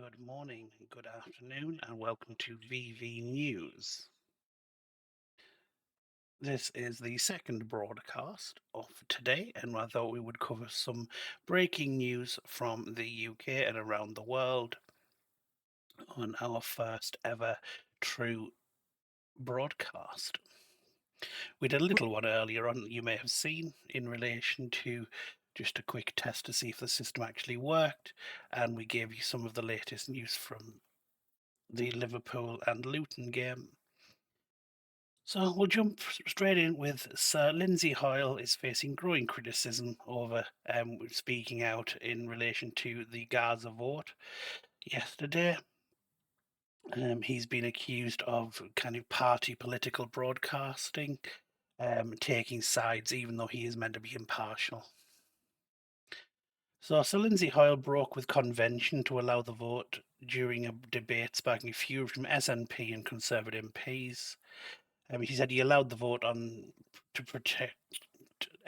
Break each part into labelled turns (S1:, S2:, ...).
S1: Good morning, good afternoon, and welcome to VV News. This is the second broadcast of today, and I thought we would cover some breaking news from the UK and around the world on our first ever true broadcast. We did a little one earlier on that you may have seen in relation to just a quick test to see if the system actually worked, and we gave you some of the latest news from the Liverpool and Luton game. So we'll jump straight in with Sir Lindsay Hoyle is facing growing criticism over speaking out in relation to the Gaza vote yesterday. He's been accused of kind of party political broadcasting, taking sides even though he is meant to be impartial. So Sir Lindsay Hoyle broke with convention to allow the vote during a debate sparking fury from SNP and Conservative MPs. He said he allowed the vote on to protect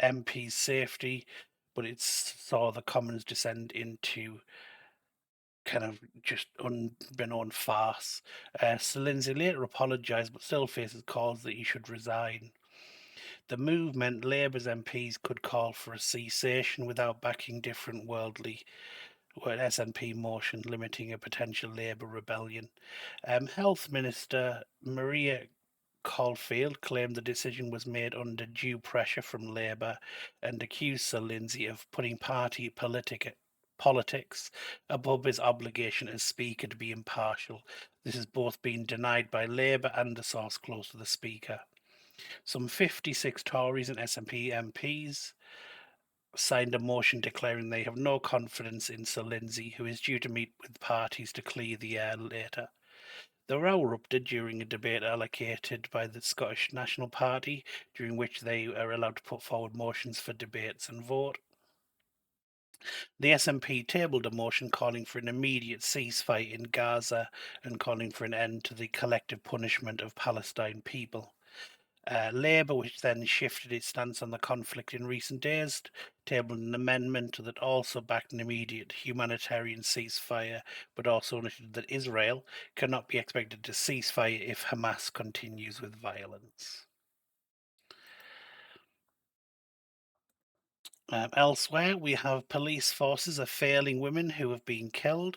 S1: MP's safety, but it saw the Commons descend into kind of just unbeknown farce. Sir Lindsay later apologised, but still faces calls that he should resign. The move meant Labour's MPs could call for a cessation without backing different worldly SNP motion limiting a potential Labour rebellion. Health Minister Maria Caulfield claimed the decision was made under due pressure from Labour and accused Sir Lindsay of putting party politics above his obligation as Speaker to be impartial. This has both been denied by Labour and a source close to the Speaker. Some 56 Tories and SNP MPs signed a motion declaring they have no confidence in Sir Lindsay, who is due to meet with parties to clear the air later. The row erupted during a debate allocated by the Scottish National Party, during which they are allowed to put forward motions for debates and vote. The SNP tabled a motion calling for an immediate ceasefire in Gaza and calling for an end to the collective punishment of Palestine people. Labour, which then shifted its stance on the conflict in recent days, tabled an amendment that also backed an immediate humanitarian ceasefire, but also noted that Israel cannot be expected to cease fire if Hamas continues with violence. Elsewhere, we have police forces are failing women who have been killed.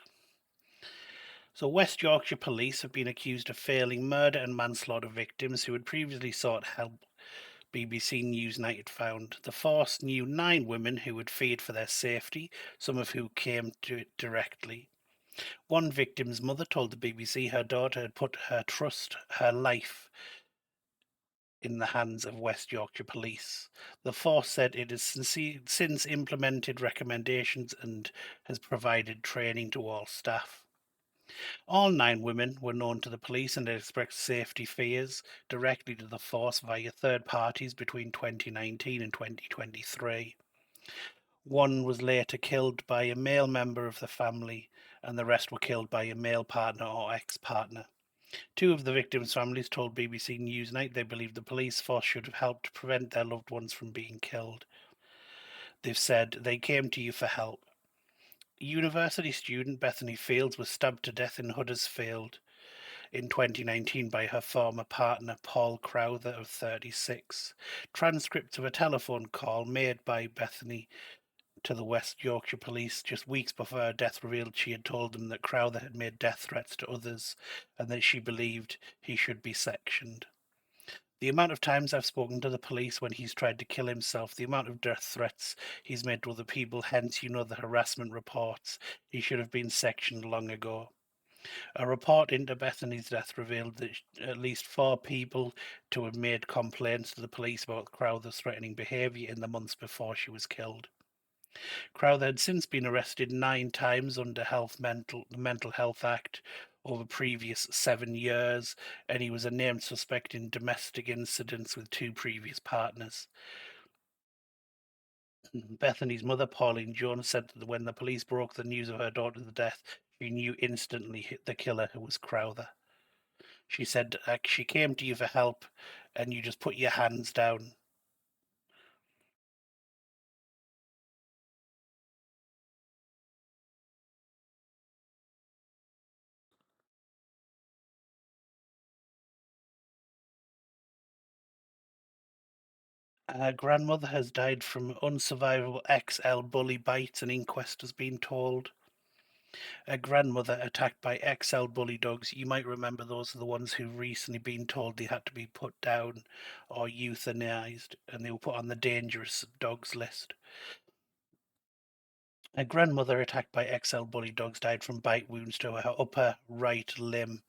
S1: So, West Yorkshire police have been accused of failing murder and manslaughter victims who had previously sought help. BBC Newsnight found the force knew 9 women who had feared for their safety, some of who came to it directly. One victim's mother told the BBC her daughter had put her life, in the hands of West Yorkshire Police. The force said it has since implemented recommendations and has provided training to all staff. All 9 women were known to the police and had expressed safety fears directly to the force via third parties between 2019 and 2023. One was later killed by a male member of the family, and the rest were killed by a male partner or ex-partner. 2 of the victims' families told BBC Newsnight they believe the police force should have helped to prevent their loved ones from being killed. They've said they came to you for help. University student Bethany Fields was stabbed to death in Huddersfield in 2019 by her former partner Paul Crowther of 36. Transcripts of a telephone call made by Bethany to the West Yorkshire Police just weeks before her death revealed she had told them that Crowther had made death threats to others and that she believed he should be sectioned. The amount of times I've spoken to the police when he's tried to kill himself, the amount of death threats he's made to other people, hence, the harassment reports. He should have been sectioned long ago. A report into Bethany's death revealed that at least 4 people to have made complaints to the police about Crowther's threatening behaviour in the months before she was killed. Crowther had since been arrested 9 times under the Mental Health Act over previous 7 years, and he was a named suspect in domestic incidents with 2 previous partners. Bethany's mother, Pauline Jones, said that when the police broke the news of her daughter's death, she knew instantly the killer, who was Crowther. She said she came to you for help, and you just put your hands down. Her grandmother has died from unsurvivable XL bully bites, an inquest has been told. A grandmother attacked by XL bully dogs. You might remember those are the ones who've recently been told they had to be put down or euthanized, and they were put on the dangerous dogs list. A grandmother attacked by XL bully dogs died from bite wounds to her upper right limb,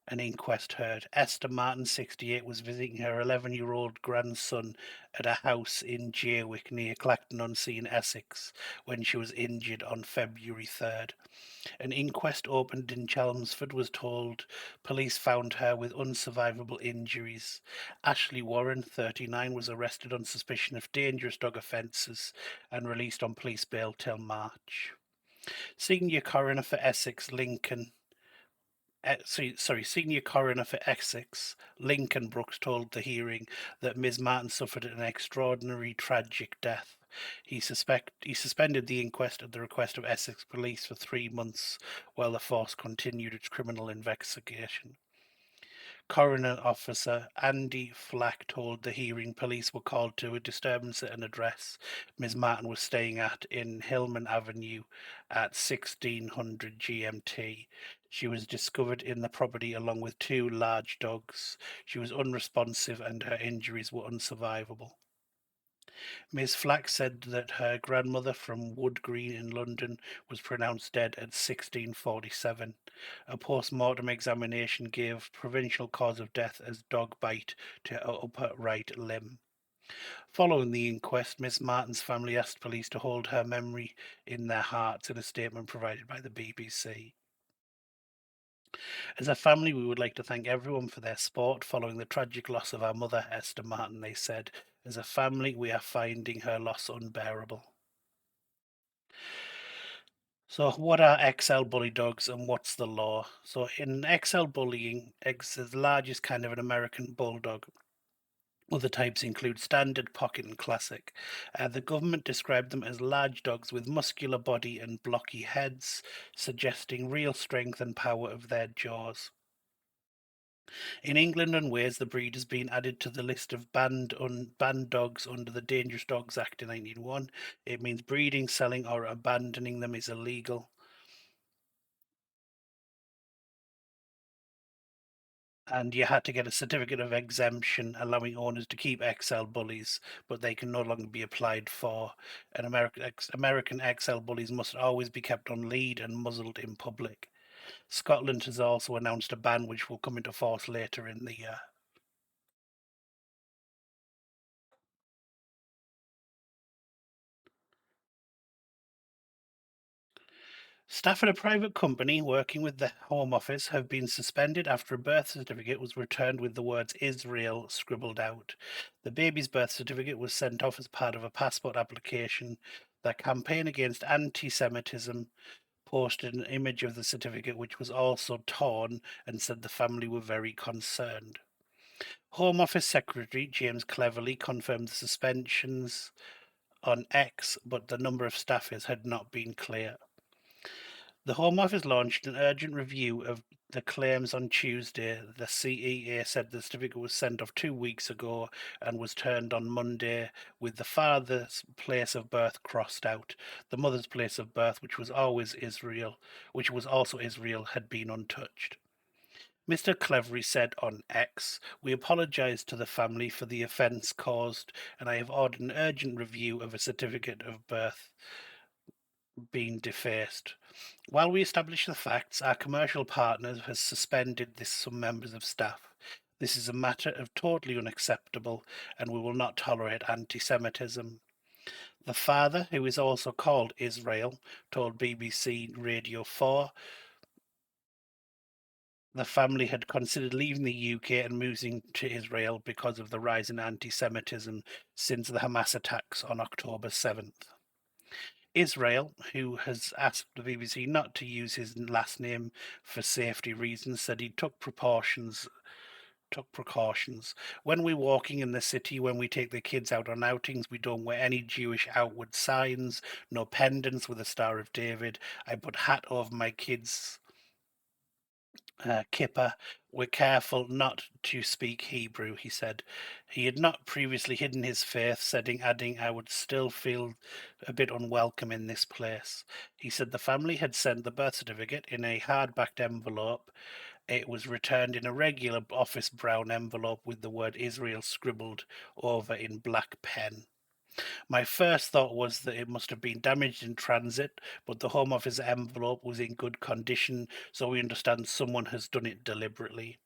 S1: an inquest heard. Esther Martin, 68, was visiting her 11-year-old grandson at a house in Jaywick near Clacton-on-Sea, Essex, when she was injured on February 3rd. An inquest opened in Chelmsford was told police found her with unsurvivable injuries. Ashley Warren, 39, was arrested on suspicion of dangerous dog offences and released on police bail till March. Senior coroner for Essex, Senior Coroner for Essex, Lincoln Brooks, told the hearing that Ms. Martin suffered an extraordinary tragic death. He suspended the inquest at the request of Essex Police for 3 months while the force continued its criminal investigation. Coroner Officer Andy Flack told the hearing police were called to a disturbance at an address Ms. Martin was staying at in Hillman Avenue at 1600 GMT. She was discovered in the property along with 2 large dogs. She was unresponsive and her injuries were unsurvivable. Ms. Flack said that her grandmother from Wood Green in London was pronounced dead at 1647. A post-mortem examination gave provisional cause of death as dog bite to her upper right limb. Following the inquest, Miss Martin's family asked police to hold her memory in their hearts in a statement provided by the BBC. As a family, we would like to thank everyone for their support following the tragic loss of our mother, Esther Martin, they said. As a family, we are finding her loss unbearable. So, what are XL bully dogs and what's the law? So, in XL bullying, X is the largest kind of an American bulldog. Other types include standard, pocket, and classic. The government described them as large dogs with muscular body and blocky heads, suggesting real strength and power of their jaws. In England and Wales, the breed has been added to the list of banned dogs under the Dangerous Dogs Act in 1901. It means breeding, selling, or abandoning them is illegal. And you had to get a certificate of exemption allowing owners to keep XL bullies, but they can no longer be applied for. And American XL bullies must always be kept on lead and muzzled in public. Scotland has also announced a ban which will come into force later in the year. Staff at a private company working with the Home Office have been suspended after a birth certificate was returned with the words Israel scribbled out. The baby's birth certificate was sent off as part of a passport application. The Campaign Against Anti-Semitism posted an image of the certificate, which was also torn, and said the family were very concerned. Home Office Secretary James Cleverly confirmed the suspensions on X, but the number of staffers had not been clear. The Home Office launched an urgent review of the claims on Tuesday. The CEA said the certificate was sent off 2 weeks ago and was turned on Monday, with the father's place of birth crossed out. The mother's place of birth, which was also Israel, had been untouched. Mr. Cleverly said on X, "We apologise to the family for the offence caused, and I have ordered an urgent review of a certificate of birth being defaced. While we establish the facts, our commercial partner has suspended some members of staff. This is a matter of totally unacceptable, and we will not tolerate anti-Semitism." The father, who is also called Israel, told BBC Radio 4 the family had considered leaving the UK and moving to Israel because of the rise in anti-Semitism since the Hamas attacks on October 7th. Israel, who has asked the BBC not to use his last name for safety reasons, said he took precautions. When we're walking in the city, when we take the kids out on outings, we don't wear any Jewish outward signs, no pendants with the Star of David. I put hat over my kids' Kipper were careful not to speak Hebrew, he said. He had not previously hidden his faith, adding, I would still feel a bit unwelcome in this place. He said the family had sent the birth certificate in a hard-backed envelope. It was returned in a regular office brown envelope with the word Israel scribbled over in black pen. My first thought was that it must have been damaged in transit, but the Home Office envelope was in good condition, so we understand someone has done it deliberately.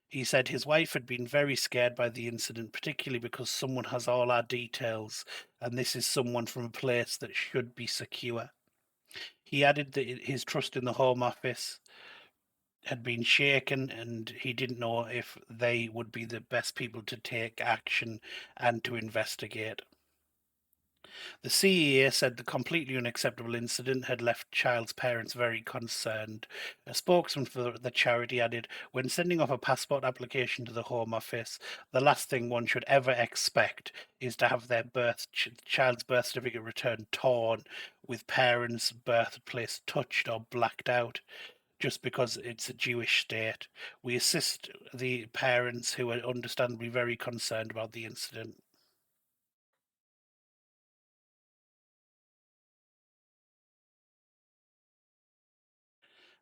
S1: He said his wife had been very scared by the incident, particularly because someone has all our details, and this is someone from a place that should be secure. He added that his trust in the Home Office had been shaken and he didn't know if they would be the best people to take action and to investigate. The CEA said the completely unacceptable incident had left child's parents very concerned. A spokesman for the charity added, when sending off a passport application to the Home Office, the last thing one should ever expect is to have their child's birth certificate returned torn, with parents' birthplace touched or blacked out, just because it's a Jewish state. We assist the parents who are understandably very concerned about the incident.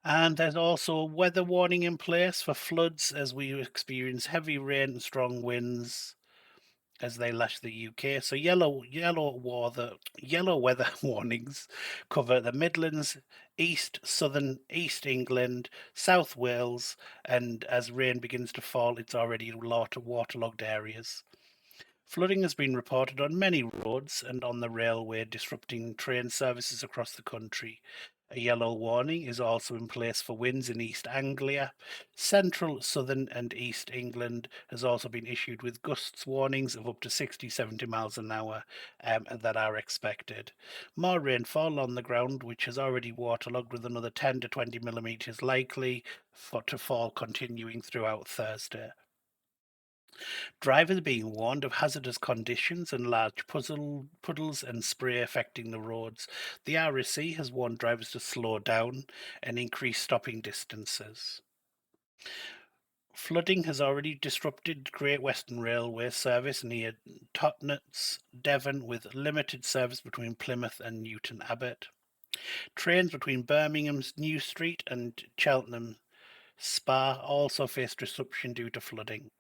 S1: And there's also a weather warning in place for floods as we experience heavy rain and strong winds as they lash the UK. So yellow weather warnings cover the Midlands, East England, South Wales, and as rain begins to fall, it's already waterlogged areas. Flooding has been reported on many roads and on the railway, disrupting train services across the country. A yellow warning is also in place for winds in East Anglia. Central, southern, and East England has also been issued with gusts warnings of up to 60, 70 miles an hour that are expected. More rainfall on the ground, which has already waterlogged, with another 10 to 20 millimetres likely to fall continuing throughout Thursday. Drivers are being warned of hazardous conditions and large puddles and spray affecting the roads. The RSC has warned drivers to slow down and increase stopping distances. Flooding has already disrupted Great Western Railway service near Totnes, Devon, with limited service between Plymouth and Newton Abbot. Trains between Birmingham's New Street and Cheltenham Spa also faced disruption due to flooding.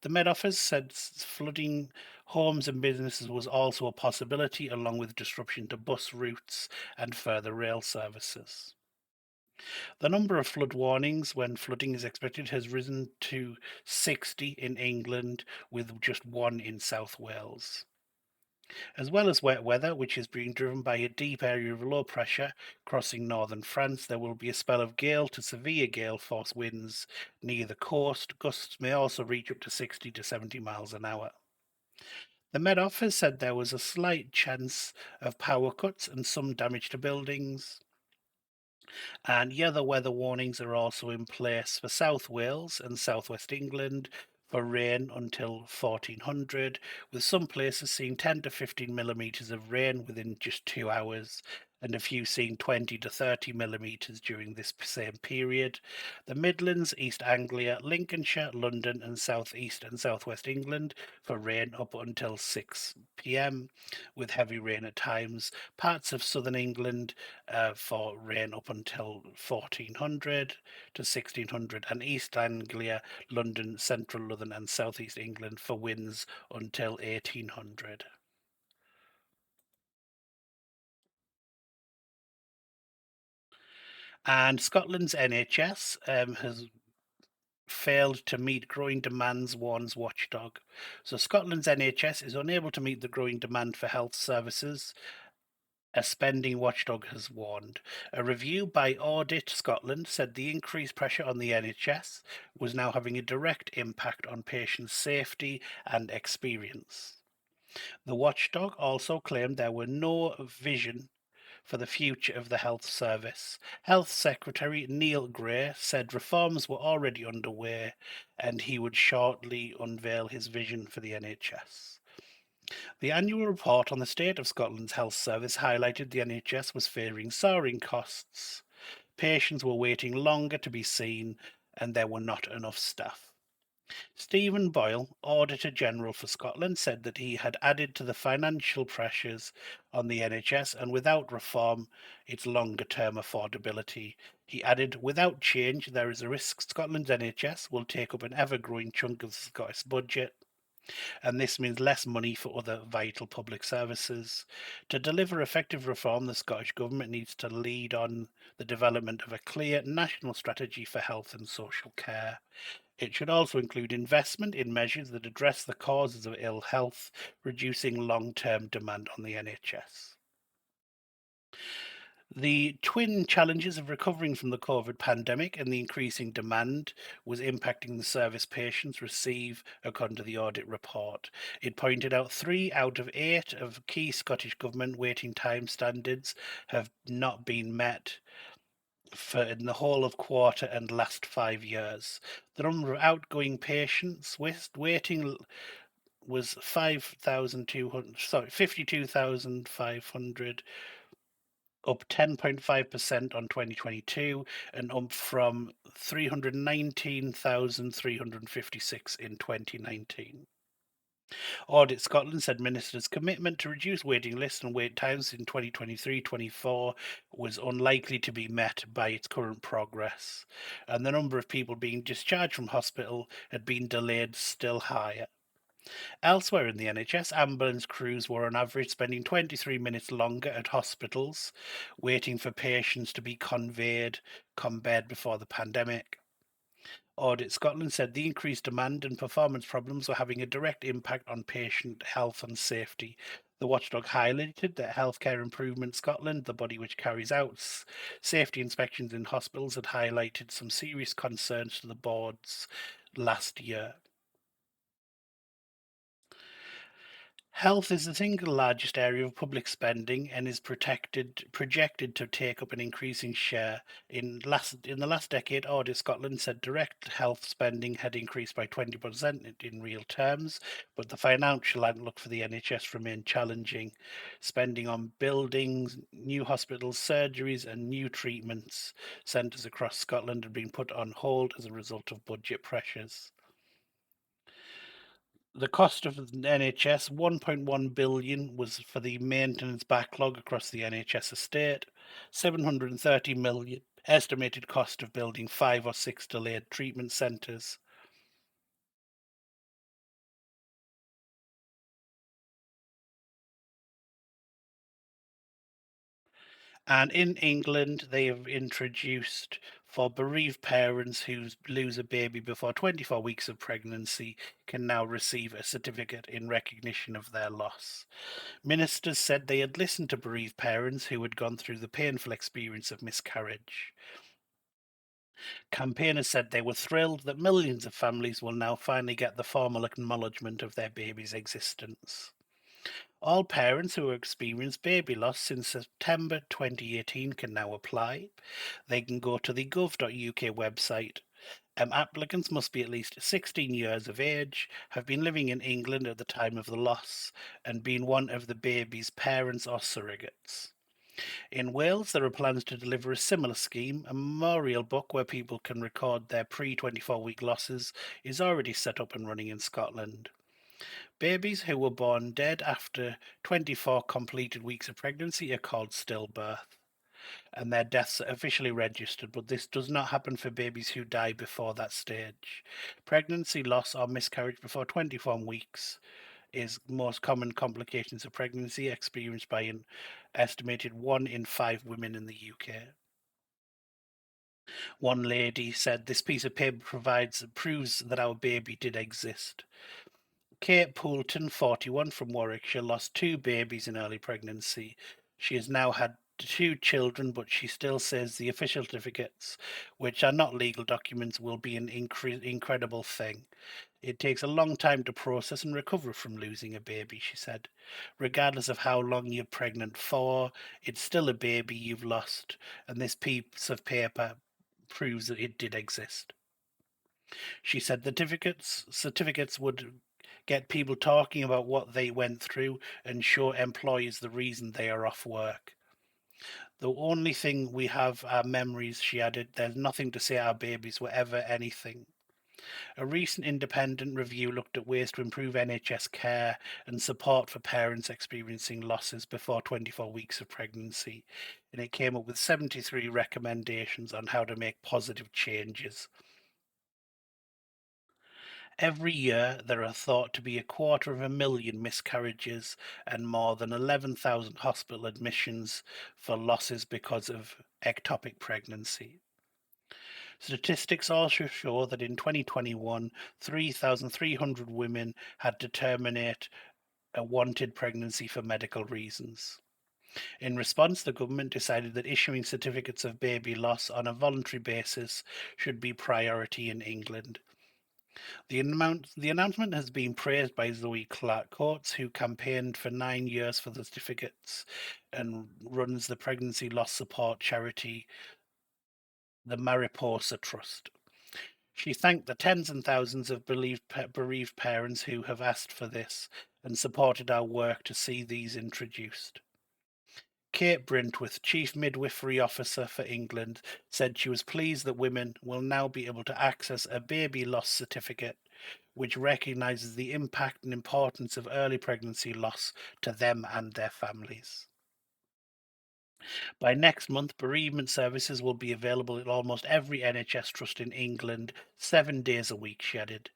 S1: The Met Office said flooding homes and businesses was also a possibility, along with disruption to bus routes and further rail services. The number of flood warnings when flooding is expected has risen to 60 in England, with just one in South Wales. As well as wet weather, which is being driven by a deep area of low pressure crossing northern France, there will be a spell of gale to severe gale force winds near the coast. Gusts may also reach up to 60 to 70 miles an hour. The Met Office said there was a slight chance of power cuts and some damage to buildings. And yellow weather warnings are also in place for South Wales and southwest England for rain until 1400, with some places seeing 10 to 15 millimetres of rain within just 2 hours, and a few seeing 20 to 30 millimetres during this same period. The Midlands, East Anglia, Lincolnshire, London, and South East and Southwest England for rain up until 6 pm, with heavy rain at times. Parts of southern England for rain up until 1400 to 1600, and East Anglia, London, Central London, and Southeast England for winds until 1800. And Scotland's NHS has failed to meet growing demands, warns Watchdog. So Scotland's NHS is unable to meet the growing demand for health services, a spending watchdog has warned. A review by Audit Scotland said the increased pressure on the NHS was now having a direct impact on patient safety and experience. The watchdog also claimed there were no vision for the future of the health service. Health Secretary Neil Gray said reforms were already underway and he would shortly unveil his vision for the NHS. The annual report on the state of Scotland's health service highlighted the NHS was fearing soaring costs. patients were waiting longer to be seen and there were not enough staff. Stephen Boyle, Auditor General for Scotland, said that he had added to the financial pressures on the NHS and without reform, its longer term affordability. He added, without change, there is a risk Scotland's NHS will take up an ever growing chunk of the Scottish budget, and this means less money for other vital public services. To deliver effective reform, the Scottish Government needs to lead on the development of a clear national strategy for health and social care. It should also include investment in measures that address the causes of ill health, reducing long term demand on the NHS. The twin challenges of recovering from the COVID pandemic and the increasing demand was impacting the service patients receive, according to the audit report. It pointed out 3 out of 8 of key Scottish Government waiting time standards have not been met for in the whole of quarter and last 5 years. The number of outgoing patients waiting was 52,500, up 10.5% on 2022 and up from 319,356 in 2019. Audit Scotland said Minister's commitment to reduce waiting lists and wait times in 2023-24 was unlikely to be met by its current progress, and the number of people being discharged from hospital had been delayed still higher. Elsewhere in the NHS, ambulance crews were on average spending 23 minutes longer at hospitals waiting for patients to be conveyed compared before the pandemic. Audit Scotland said the increased demand and performance problems were having a direct impact on patient health and safety. The watchdog highlighted that Healthcare Improvement Scotland, the body which carries out safety inspections in hospitals, had highlighted some serious concerns to the boards last year. Health is the single largest area of public spending and is projected to take up an increasing share. In the last decade, Audit Scotland said direct health spending had increased by 20% in real terms, but the financial outlook for the NHS remained challenging. Spending on buildings, new hospitals, surgeries, and new treatments centres across Scotland had been put on hold as a result of budget pressures. The cost of the NHS, 1.1 billion, was for the maintenance backlog across the NHS estate, 730 million estimated cost of building 5 or 6 delayed treatment centres. And in England, they have introduced for bereaved parents who lose a baby before 24 weeks of pregnancy can now receive a certificate in recognition of their loss. Ministers said they had listened to bereaved parents who had gone through the painful experience of miscarriage. Campaigners said they were thrilled that millions of families will now finally get the formal acknowledgement of their baby's existence. All parents who have experienced baby loss since September 2018 can now apply. They can go to the gov.uk website. Applicants must be at least 16 years of age, have been living in England at the time of the loss, and been one of the baby's parents or surrogates. In Wales, there are plans to deliver a similar scheme. A memorial book where people can record their pre-24-week losses is already set up and running in Scotland. Babies who were born dead after 24 completed weeks of pregnancy are called stillbirth, and their deaths are officially registered, but this does not happen for babies who die before that stage. Pregnancy loss or miscarriage before 24 weeks is most common complications of pregnancy experienced by an estimated 1 in 5 women in the UK. One lady said, "This piece of paper proves that our baby did exist." Kate Poulton, 41, from Warwickshire, lost 2 babies in early pregnancy. She has now had 2 children, but she still says the official certificates, which are not legal documents, will be an incredible thing. It takes a long time to process and recover from losing a baby, she said. Regardless of how long you're pregnant for, it's still a baby you've lost, and this piece of paper proves that it did exist. She said the certificates would get people talking about what they went through and show employers the reason they are off work. The only thing we have are memories, she added. There's nothing to say our babies were ever anything. A recent independent review looked at ways to improve NHS care and support for parents experiencing losses before 24 weeks of pregnancy, and it came up with 73 recommendations on how to make positive changes. Every year, there are thought to be 250,000 miscarriages and more than 11,000 hospital admissions for losses because of ectopic pregnancy. Statistics also show that in 2021, 3,300 women had to terminate a wanted pregnancy for medical reasons. In response, the government decided that issuing certificates of baby loss on a voluntary basis should be priority in England. The announcement has been praised by Zoe Clark Coates, who campaigned for 9 years for the certificates and runs the pregnancy loss support charity, the Mariposa Trust. She thanked the tens and thousands of bereaved parents who have asked for this and supported our work to see these introduced. Kate Brintworth, Chief Midwifery Officer for England, said she was pleased that women will now be able to access a baby loss certificate, which recognises the impact and importance of early pregnancy loss to them and their families. By next month, bereavement services will be available at almost every NHS trust in England, 7 days a week, she added.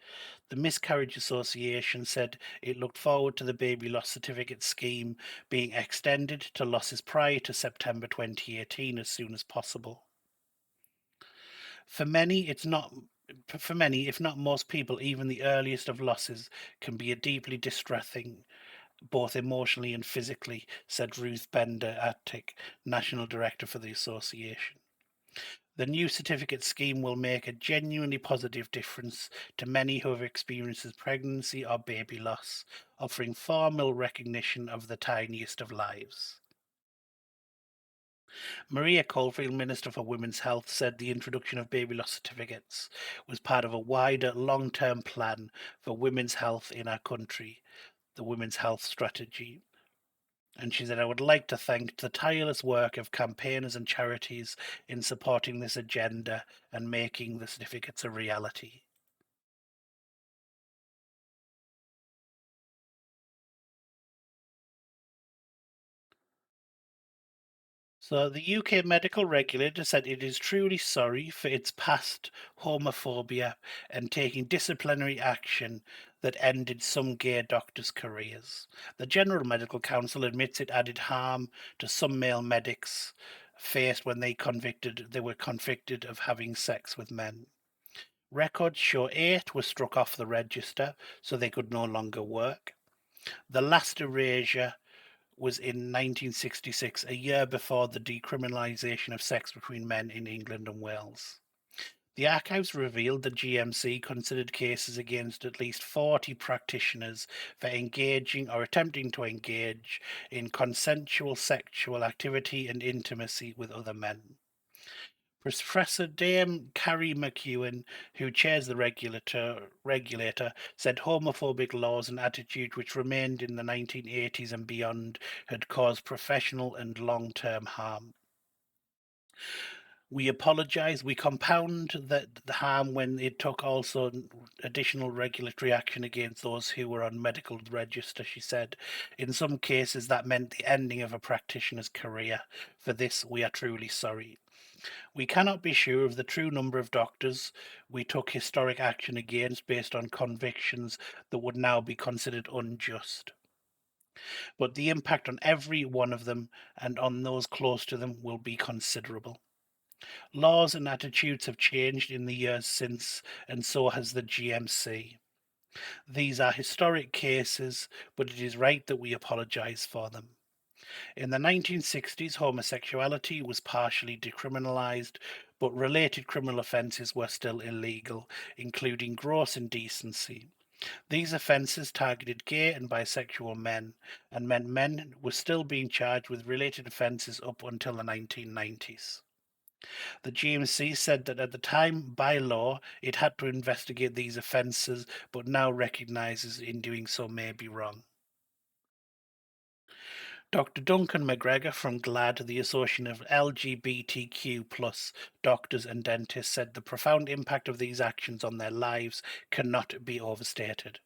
S1: The Miscarriage Association said it looked forward to the baby loss certificate scheme being extended to losses prior to September 2018 as soon as possible. For many, it's not. For many, if not most people, even the earliest of losses can be a deeply distressing, both emotionally and physically, said Ruth Bender-Attic, National Director for the association. The new certificate scheme will make a genuinely positive difference to many who have experienced pregnancy or baby loss, offering formal recognition of the tiniest of lives. Maria Caulfield, Minister for Women's Health, said the introduction of baby loss certificates was part of a wider long-term plan for women's health in our country, the Women's Health Strategy. And she said, I would like to thank the tireless work of campaigners and charities in supporting this agenda and making the certificates a reality. So the UK medical regulator said it is truly sorry for its past homophobia and taking disciplinary action that ended some gay doctors' careers. The General Medical Council admits it added harm to some male medics faced when they were convicted of having sex with men. Records show 8 were struck off the register, so they could no longer work. The last erasure was in 1966, a year before the decriminalisation of sex between men in England and Wales. The archives revealed that GMC considered cases against at least 40 practitioners for engaging or attempting to engage in consensual sexual activity and intimacy with other men. Professor Dame Carrie McEwen, who chairs the regulator, said homophobic laws and attitudes which remained in the 1980s and beyond had caused professional and long-term harm. We apologise. We compound the harm when it took also additional regulatory action against those who were on medical register, she said. In some cases, that meant the ending of a practitioner's career. For this, we are truly sorry. We cannot be sure of the true number of doctors we took historic action against based on convictions that would now be considered unjust. But the impact on every one of them and on those close to them will be considerable. Laws and attitudes have changed in the years since, and so has the GMC. These are historic cases, but it is right that we apologise for them. In the 1960s, homosexuality was partially decriminalised, but related criminal offences were still illegal, including gross indecency. These offences targeted gay and bisexual men, and meant men were still being charged with related offences up until the 1990s. The GMC said that at the time, by law, it had to investigate these offences, but now recognises in doing so may be wrong. Dr. Duncan McGregor from GLAD, the Association of LGBTQ plus doctors and dentists, said the profound impact of these actions on their lives cannot be overstated.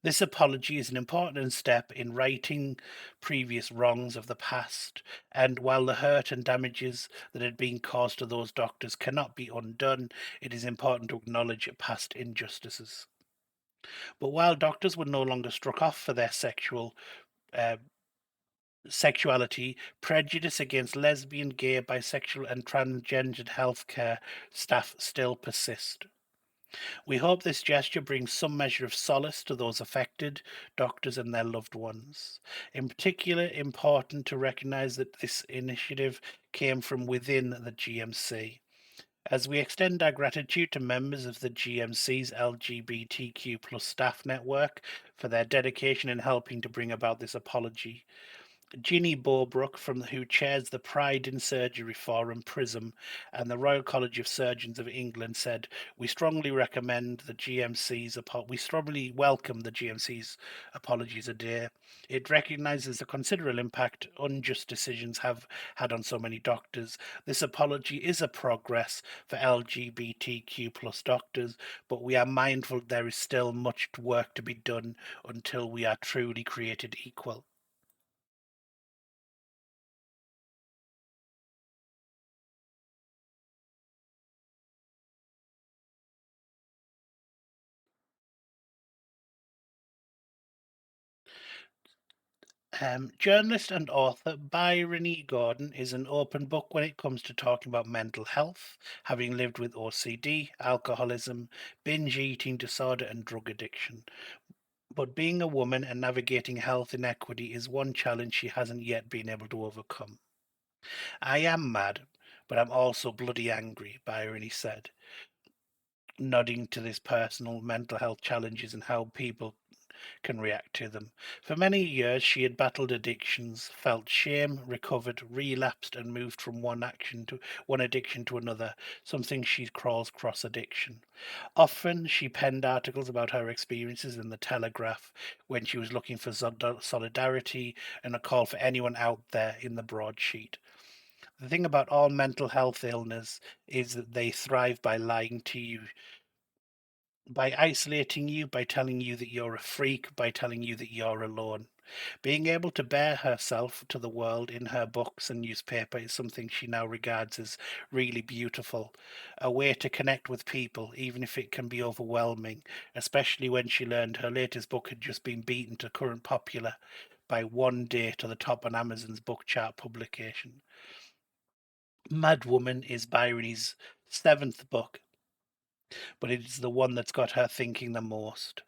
S1: This apology is an important step in righting previous wrongs of the past, and while the hurt and damages that had been caused to those doctors cannot be undone, it is important to acknowledge past injustices. But while doctors were no longer struck off for their uh, sexuality, prejudice against lesbian, gay, bisexual, and transgendered healthcare staff still persist. We hope this gesture brings some measure of solace to those affected, doctors and their loved ones. In particular, important to recognise that this initiative came from within the GMC. As we extend our gratitude to members of the GMC's LGBTQ plus staff network for their dedication in helping to bring about this apology. Ginny Borbrook, who chairs the Pride in Surgery Forum, PRISM, and the Royal College of Surgeons of England, said, "We strongly recommend the GMC's we strongly welcome the GMC's apologies today. It recognises the considerable impact unjust decisions have had on so many doctors. This apology is a progress for LGBTQ plus doctors, but we are mindful there is still much work to be done until we are truly created equal." Journalist and author Byron E. Gordon is an open book when it comes to talking about mental health, having lived with OCD, alcoholism, binge eating disorder, and drug addiction. But being a woman and navigating health inequity is one challenge she hasn't yet been able to overcome. "I am mad, but I'm also bloody angry," Byron said, nodding to this personal mental health challenges and how people can react to them. For many years, she had battled addictions, felt shame, recovered, relapsed, and moved from one addiction to another. Something she calls cross addiction. Often, she penned articles about her experiences in the Telegraph when she was looking for solidarity and a call for anyone out there in the broadsheet. The thing about all mental health illness is that they thrive by lying to you, by isolating you, by telling you that you're a freak, by telling you that you're alone. Being able to bear herself to the world in her books and newspaper is something she now regards as really beautiful, a way to connect with people, even if it can be overwhelming, especially when she learned her latest book had just been beaten to current popular by one day to the top on Amazon's book chart publication. Mad Woman is Byron's seventh book, but it is the one that's got her thinking the most.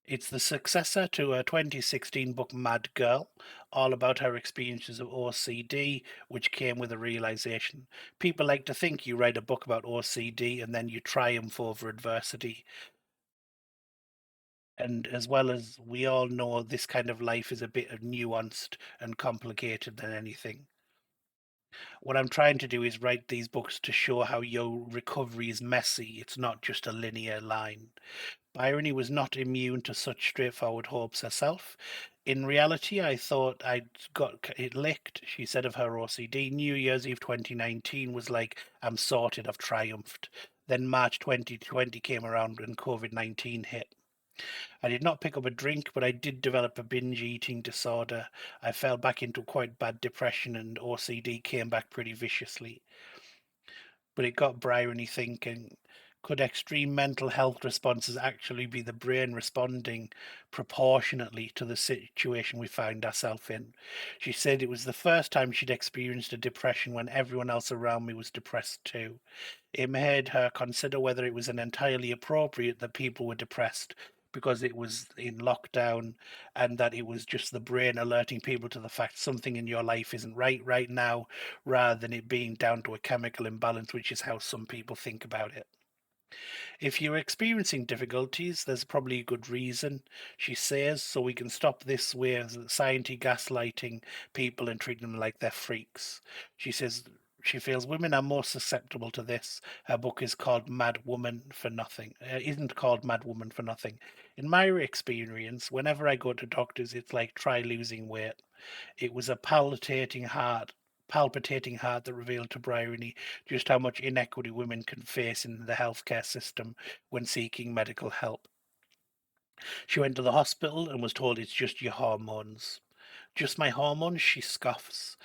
S1: It's the successor to her 2016 book Mad Girl, all about her experiences of OCD, which came with a realization. People like to think you write a book about OCD and then you triumph over adversity. And as well as we all know, this kind of life is a bit nuanced and complicated than anything. What I'm trying to do is write these books to show how your recovery is messy. It's not just a linear line. Irony was not immune to such straightforward hopes herself. In reality, I thought I'd got it licked, she said of her OCD. New Year's Eve 2019 was like, I'm sorted, I've triumphed. Then March 2020 came around and COVID-19 hit. I did not pick up a drink, but I did develop a binge eating disorder. I fell back into quite bad depression, and OCD came back pretty viciously. But it got Bryony thinking, could extreme mental health responses actually be the brain responding proportionately to the situation we find ourselves in? She said it was the first time she'd experienced a depression when everyone else around me was depressed too. It made her consider whether it was an entirely appropriate that people were depressed because it was in lockdown, and that it was just the brain alerting people to the fact something in your life isn't right now, rather than it being down to a chemical imbalance, which is how some people think about it. If you're experiencing difficulties, there's probably a good reason, she says, so we can stop this way of science gaslighting people and treating them like they're freaks. She says She feels women are more susceptible to this. Her book is called Mad Woman for Nothing. Isn't called Mad Woman for Nothing. In my experience, whenever I go to doctors, it's like try losing weight. It was a palpitating heart that revealed to Bryony just how much inequity women can face in the healthcare system when seeking medical help. She went to the hospital and was told it's just your hormones. Just my hormones, she scoffs.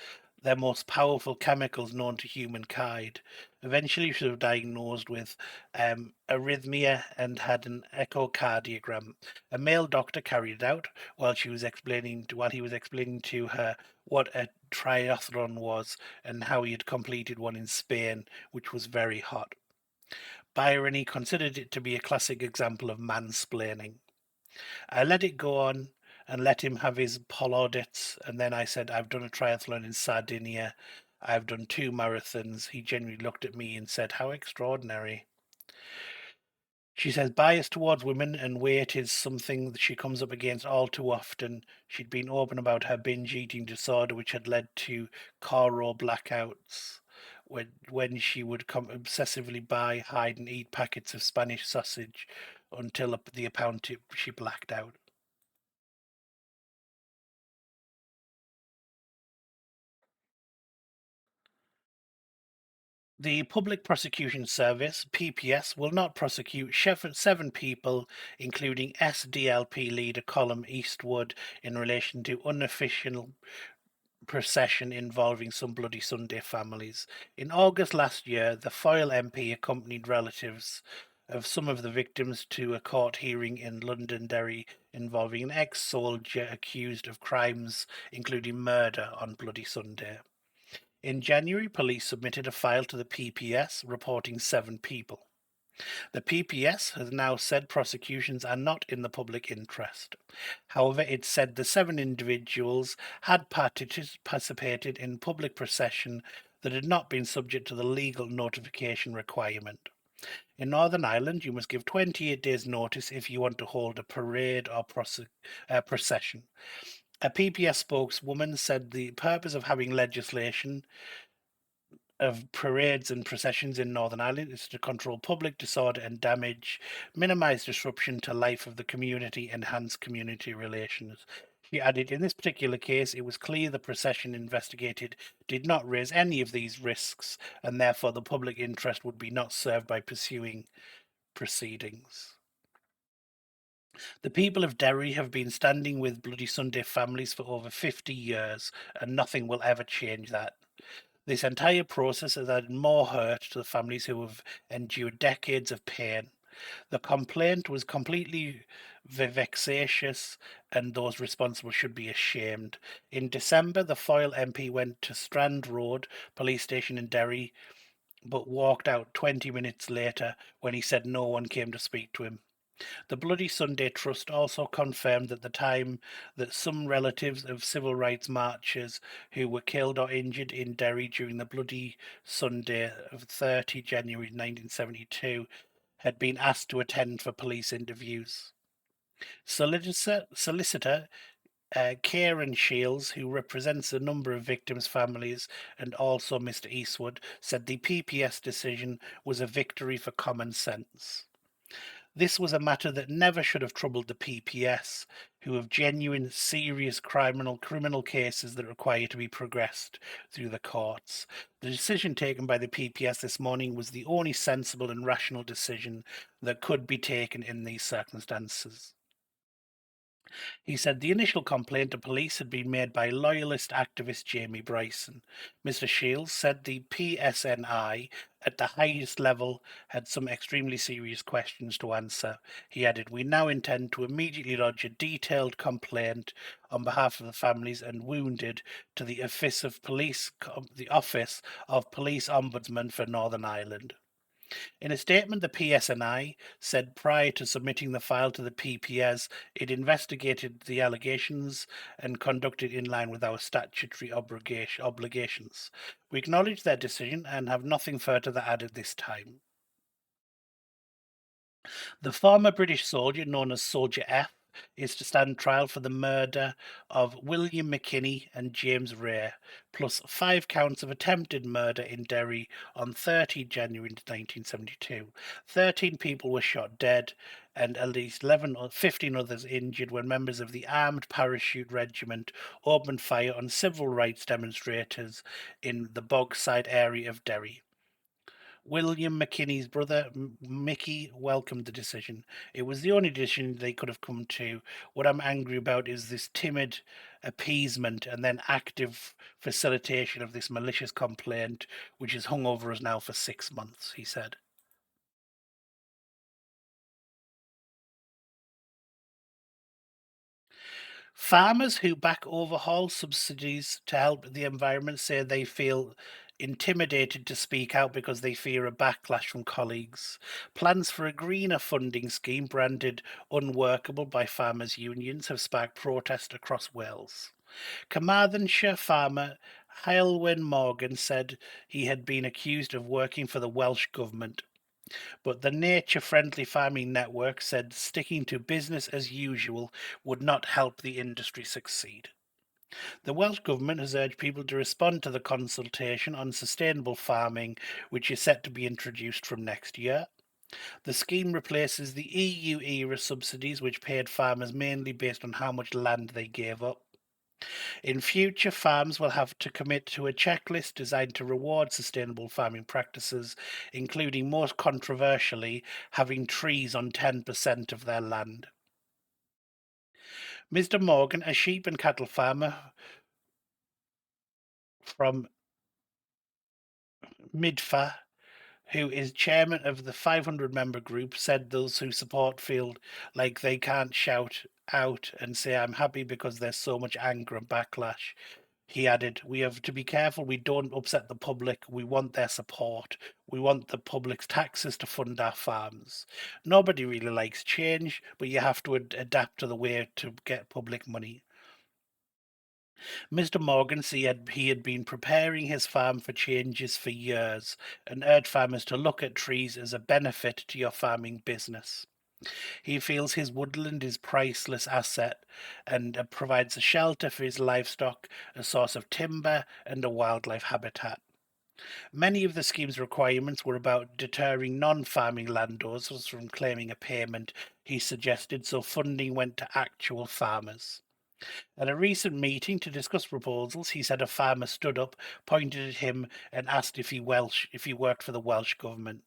S1: They're most powerful chemicals known to humankind. Eventually, she was diagnosed with arrhythmia and had an echocardiogram. A male doctor carried it out while he was explaining to her what a triathlon was and how he had completed one in Spain, which was very hot. Bryony considered it to be a classic example of mansplaining. I let it go on and let him have his plaudits, and then I said, I've done a triathlon in Sardinia. I've done 2 marathons. He genuinely looked at me and said, how extraordinary. She says bias towards women and weight is something that she comes up against all too often. She'd been open about her binge eating disorder, which had led to Coro blackouts, when she would obsessively buy, hide, and eat packets of Spanish sausage until the amount she blacked out. The Public Prosecution Service, PPS, will not prosecute 7 people, including SDLP leader Colum Eastwood, in relation to unofficial procession involving some Bloody Sunday families. In August last year, the Foyle MP accompanied relatives of some of the victims to a court hearing in Londonderry involving an ex-soldier accused of crimes including murder on Bloody Sunday. In January, police submitted a file to the PPS reporting 7 people. The PPS has now said prosecutions are not in the public interest. However, it said the 7 individuals had participated in public procession that had not been subject to the legal notification requirement. In Northern Ireland, you must give 28 days' notice if you want to hold a parade or procession. A PPS spokeswoman said the purpose of having legislation of parades and processions in Northern Ireland is to control public disorder and damage, minimise disruption to life of the community, enhance community relations. She added, in this particular case, it was clear the procession investigated did not raise any of these risks, and therefore the public interest would be not served by pursuing proceedings. The people of Derry have been standing with Bloody Sunday families for over 50 years, and nothing will ever change that. This entire process has added more hurt to the families who have endured decades of pain. The complaint was completely vexatious, and those responsible should be ashamed. In December, the Foyle MP went to Strand Road police station in Derry, but walked out 20 minutes later when he said no one came to speak to him. The Bloody Sunday Trust also confirmed at the time that some relatives of civil rights marchers who were killed or injured in Derry during the Bloody Sunday of 30 January 1972 had been asked to attend for police interviews. Solicitor Kieran Shields, who represents a number of victims' families, and also Mr. Eastwood, said the PPS decision was a victory for common sense. This was a matter that never should have troubled the PPS, who have genuine, serious criminal cases that require to be progressed through the courts. The decision taken by the PPS this morning was the only sensible and rational decision that could be taken in these circumstances. He said the initial complaint to police had been made by loyalist activist Jamie Bryson. Mr. Shields said the PSNI at the highest level had some extremely serious questions to answer. He added, we now intend to immediately lodge a detailed complaint on behalf of the families and wounded to the Office of Police Ombudsman for Northern Ireland. In a statement, the PSNI said prior to submitting the file to the PPS, it investigated the allegations and conducted in line with our statutory obligations. We acknowledge their decision and have nothing further to add at this time. The former British soldier known as Soldier F is to stand trial for the murder of William McKinney and James Ray, plus 5 counts of attempted murder in Derry on 30 January 1972. 13 people were shot dead and at least 11 or 15 others injured when members of the Armed Parachute Regiment opened fire on civil rights demonstrators in the Bogside area of Derry. William McKinney's brother, Mickey, welcomed the decision. It was the only decision they could have come to. What I'm angry about is this timid appeasement and then active facilitation of this malicious complaint, which has hung over us now for 6 months, he said. Farmers who back overhaul subsidies to help the environment say they feel intimidated to speak out because they fear a backlash from colleagues. Plans for a greener funding scheme branded unworkable by farmers' unions have sparked protest across Wales. Carmarthenshire farmer Heilwen Morgan said he had been accused of working for the Welsh Government, but the Nature Friendly Farming Network said sticking to business as usual would not help the industry succeed. The Welsh Government has urged people to respond to the consultation on sustainable farming, which is set to be introduced from next year. The scheme replaces the EU era subsidies, which paid farmers mainly based on how much land they gave up. In future, farms will have to commit to a checklist designed to reward sustainable farming practices, including, most controversially, having trees on 10% of their land. Mr. Morgan, a sheep and cattle farmer from Midfa, who is chairman of the 500-member group, said those who support feel like they can't shout out and say, I'm happy because there's so much anger and backlash. He added, we have to be careful we don't upset the public. We want their support. We want the public's taxes to fund our farms. Nobody really likes change, but you have to adapt to the way to get public money. Mr. Morgan said he had been preparing his farm for changes for years and urged farmers to look at trees as a benefit to your farming business. He feels his woodland is priceless asset and provides a shelter for his livestock, a source of timber, and a wildlife habitat. Many of the scheme's requirements were about deterring non-farming landowners from claiming a payment, he suggested, so funding went to actual farmers. At a recent meeting to discuss proposals, he said a farmer stood up, pointed at him, and asked if he worked for the Welsh Government.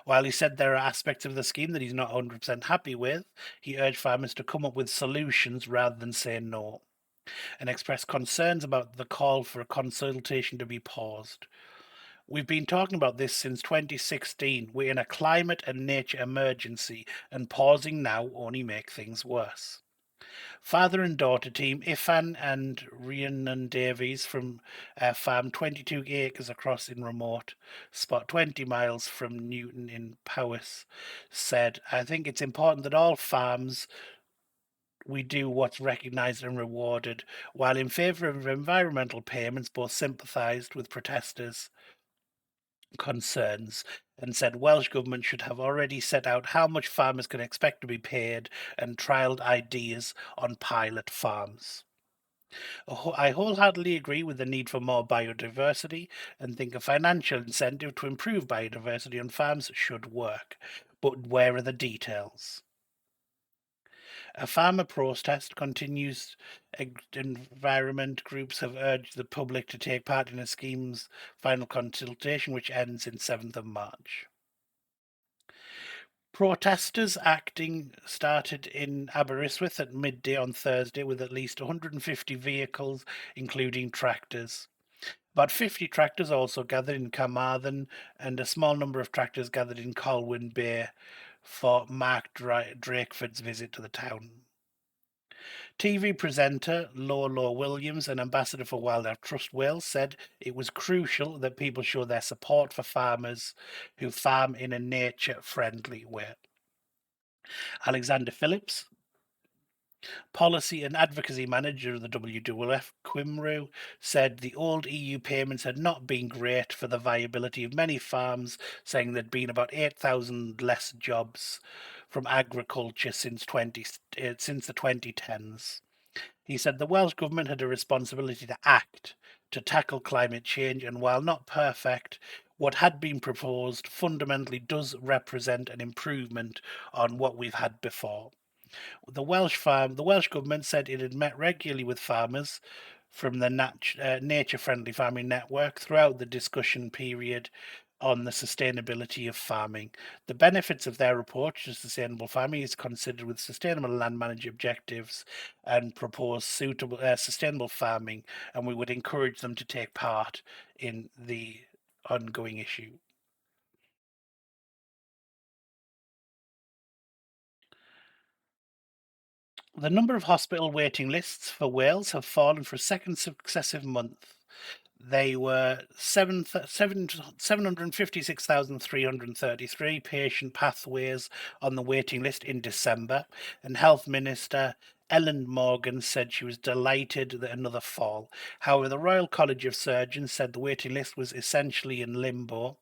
S1: While he said there are aspects of the scheme that he's not 100% happy with, he urged farmers to come up with solutions rather than say no, and expressed concerns about the call for a consultation to be paused. We've been talking about this since 2016. We're in a climate and nature emergency, and pausing now only make things worse. Father and daughter team Ifan and Rhiannon Davies from farm 22 acres across in remote spot 20 miles from Newton in Powys said, I think it's important that all farms we do what's recognised and rewarded. While in favour of environmental payments, both sympathised with protesters' concerns and said Welsh Government should have already set out how much farmers can expect to be paid and trialled ideas on pilot farms. I wholeheartedly agree with the need for more biodiversity and think a financial incentive to improve biodiversity on farms should work. But where are the details? A farmer protest continues. Environment groups have urged the public to take part in the scheme's final consultation, which ends in 7th of March. Protesters acting started in Aberystwyth at midday on Thursday with at least 150 vehicles, including tractors. About 50 tractors also gathered in Carmarthen, and a small number of tractors gathered in Colwyn Bay for Mark Drakeford's visit to the town. TV presenter Lolo Williams, an ambassador for Wildlife Trust Wales, said it was crucial that people show their support for farmers who farm in a nature-friendly way. Alexander Phillips, Policy and Advocacy Manager of the WWF, Cymru, said the old EU payments had not been great for the viability of many farms, saying there'd been about 8,000 less jobs from agriculture since the 2010s. He said the Welsh Government had a responsibility to act to tackle climate change, and while not perfect, what had been proposed fundamentally does represent an improvement on what we've had before. The Welsh Government said it had met regularly with farmers from the Nature Friendly Farming Network throughout the discussion period on the sustainability of farming. The benefits of their approach to sustainable farming is considered with sustainable land management objectives and propose suitable sustainable farming, and we would encourage them to take part in the ongoing issue. The number of hospital waiting lists for Wales have fallen for a second successive month. They were 756,333 patient pathways on the waiting list in December, and Health Minister Ellen Morgan said she was delighted that another fall. However, the Royal College of Surgeons said the waiting list was essentially in limbo.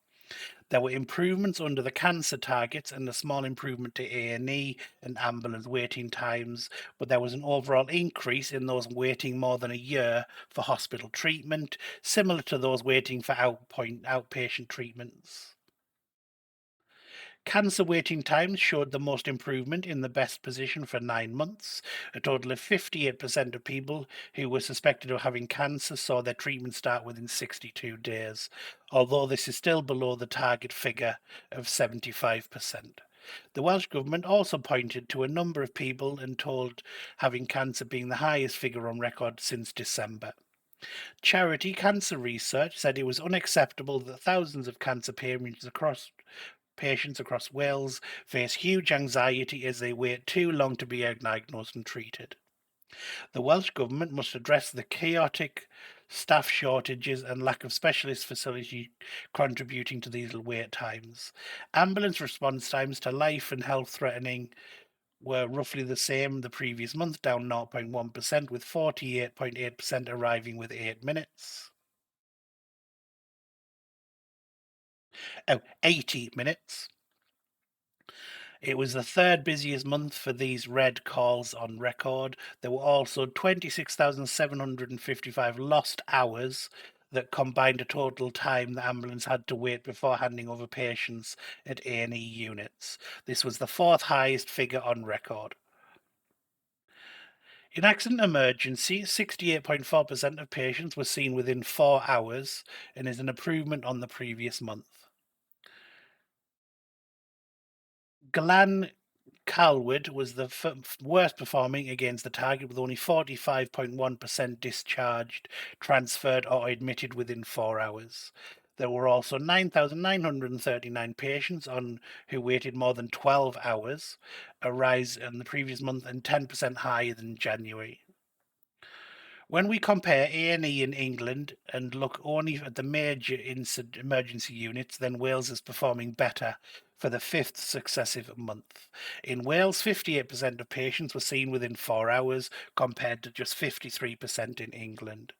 S1: There were improvements under the cancer targets and a small improvement to A&E and ambulance waiting times, but there was an overall increase in those waiting more than a year for hospital treatment, similar to those waiting for outpatient treatments. Cancer waiting times showed the most improvement in the best position for 9 months. A total of 58% of people who were suspected of having cancer saw their treatment start within 62 days, although this is still below the target figure of 75%. The Welsh Government also pointed to a number of people and told having cancer being the highest figure on record since December. Charity Cancer Research said it was unacceptable that thousands of cancer patients across Wales face huge anxiety as they wait too long to be diagnosed and treated. The Welsh Government must address the chaotic staff shortages and lack of specialist facility contributing to these wait times. Ambulance response times to life and health threatening were roughly the same the previous month, down 0.1%, with 48.8% arriving with 8 minutes. Oh, 80 minutes. It was the third busiest month for these red calls on record. There were also 26,755 lost hours that combined a total time the ambulance had to wait before handing over patients at A&E units. This was the fourth highest figure on record. In accident emergency, 68.4% of patients were seen within 4 hours and is an improvement on the previous month. Glan Calwood was the worst performing against the target, with only 45.1% discharged, transferred, or admitted within 4 hours. There were also 9,939 patients on who waited more than 12 hours, a rise in the previous month and 10% higher than January. When we compare A&E in England and look only at the major emergency units, then Wales is performing better for the fifth successive month. In Wales, 58% of patients were seen within 4 hours, compared to just 53% in England.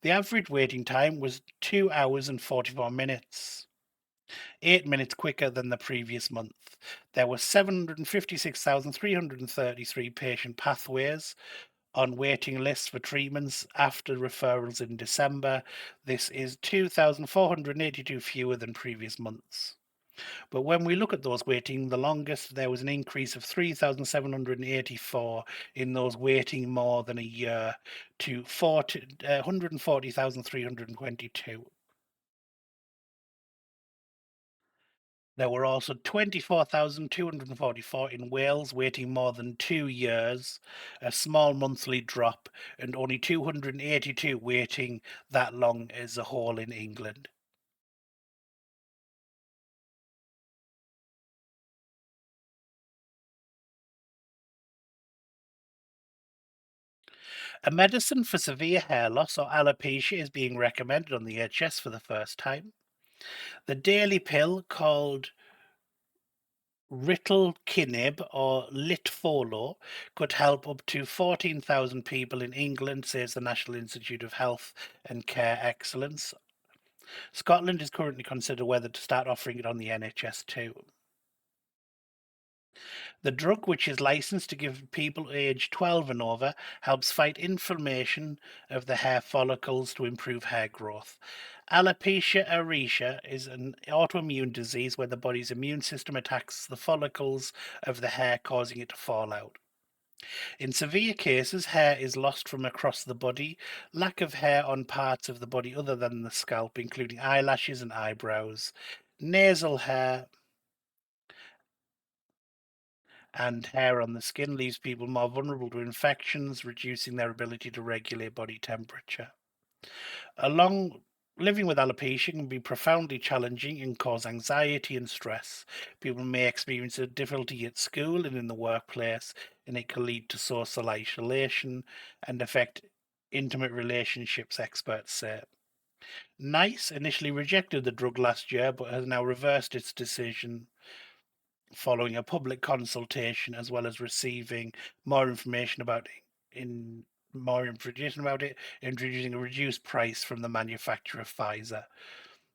S1: The average waiting time was 2 hours and 44 minutes, 8 minutes quicker than the previous month. There were 756,333 patient pathways on waiting lists for treatments after referrals in December. This is 2,482 fewer than previous months. But when we look at those waiting the longest, there was an increase of 3,784 in those waiting more than a year to 140,322. There were also 24,244 in Wales waiting more than 2 years, a small monthly drop, and only 282 waiting that long as a whole in England. A medicine for severe hair loss or alopecia is being recommended on the NHS for the first time. The daily pill called Rituximab or Litfolo could help up to 14,000 people in England, says the National Institute of Health and Care Excellence. Scotland is currently considering whether to start offering it on the NHS too. The drug, which is licensed to give people aged 12 and over, helps fight inflammation of the hair follicles to improve hair growth. Alopecia areata is an autoimmune disease where the body's immune system attacks the follicles of the hair, causing it to fall out. In severe cases, hair is lost from across the body. Lack of hair on parts of the body other than the scalp, including eyelashes and eyebrows. Nasal hair and hair on the skin leaves people more vulnerable to infections, reducing their ability to regulate body temperature. Along Living with alopecia can be profoundly challenging and cause anxiety and stress. People may experience a difficulty at school and in the workplace, and it can lead to social isolation and affect intimate relationships, experts say. NICE initially rejected the drug last year, but has now reversed its decision following a public consultation, as well as receiving more information about in more information about it, introducing a reduced price from the manufacturer Pfizer.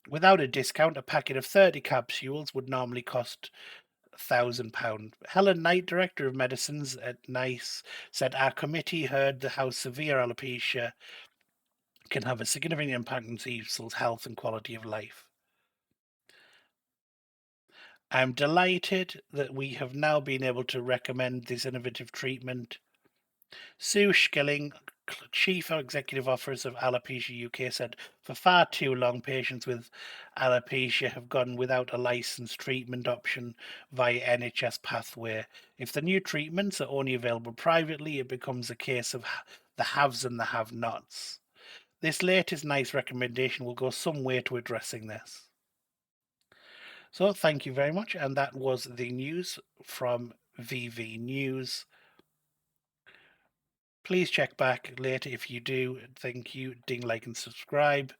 S1: Without a discount, a packet of 30 capsules would normally cost £1,000. Helen Knight, Director of Medicines at NICE, said our committee heard how severe alopecia can have a significant impact on people's health and quality of life. I'm delighted that we have now been able to recommend this innovative treatment. Sue Skilling, Chief Executive Officer of Alopecia UK, said, for far too long, patients with alopecia have gone without a licensed treatment option via NHS pathway. If the new treatments are only available privately, it becomes a case of the haves and the have-nots. This latest NICE recommendation will go some way to addressing this. So thank you very much. And that was the news from VV News. Please check back later if you do. Thank you. Ding, like, and subscribe.